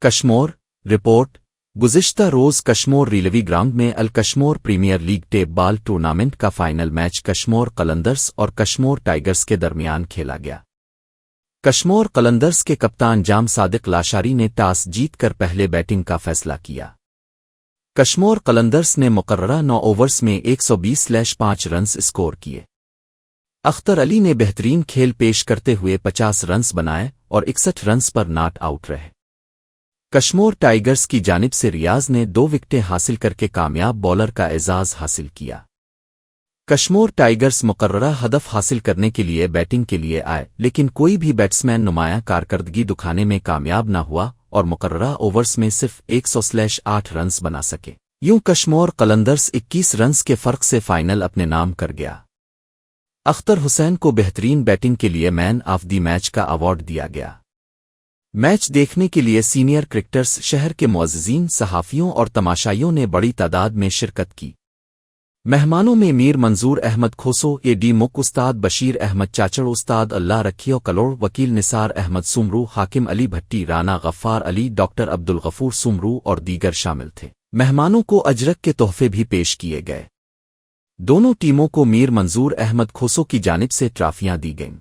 Kashmore report گزشتہ روز Kashmore railway ground میں Alkashmore premier league tape ball tournament کا فائنل میچ کشمور قلندرز اور کشمور ٹائیگرز کے درمیان کھیلا گیا۔ کشمور قلندرز کے کپتان جام صادق لاشاری نے ٹاس جیت کر پہلے بیٹنگ کا فیصلہ کیا۔ کشمور قلندرز نے مقررہ 9 اوورز میں 120.5 رنز اسکور کیے۔ اختر علی نے بہترین کھیل پیش کرتے ہوئے 50 رنز بنائے اور 61 رنز پر ناٹ آؤٹ رہے۔ کشمور ٹائیگرز کی جانب سے ریاض نے 2 وکٹیں حاصل کر کے کامیاب بولر کا اعزاز حاصل کیا۔ کشمور ٹائیگرز مقررہ ہدف حاصل کرنے کے لیے بیٹنگ کے لیے آئے لیکن کوئی بھی بیٹسمین نمایاں کارکردگی دکھانے میں کامیاب نہ ہوا اور مقررہ اوورز میں صرف 100.8 رنز بنا سکے۔ یوں کشمور قلندرز 21 رنز کے فرق سے فائنل اپنے نام کر گیا۔ اختر حسین کو بہترین بیٹنگ کے لیے مین آف دی میچ کا ایوارڈ دیا گیا۔ میچ دیکھنے کے لیے سینئر کرکٹرز، شہر کے معززین، صحافیوں اور تماشائیوں نے بڑی تعداد میں شرکت کی۔ مہمانوں میں میر منظور احمد کھوسو، اے ڈی مک، استاد بشیر احمد چاچڑ، استاد اللہ رکھیو کلوڑ، وکیل نثار احمد سومرو، حاکم علی بھٹی، رانا غفار علی، ڈاکٹر عبدالغفور سومرو اور دیگر شامل تھے۔ مہمانوں کو اجرک کے تحفے بھی پیش کیے گئے۔ دونوں ٹیموں کو میر منظور احمد کھوسو کی جانب سے ٹرافیاں دی گئیں۔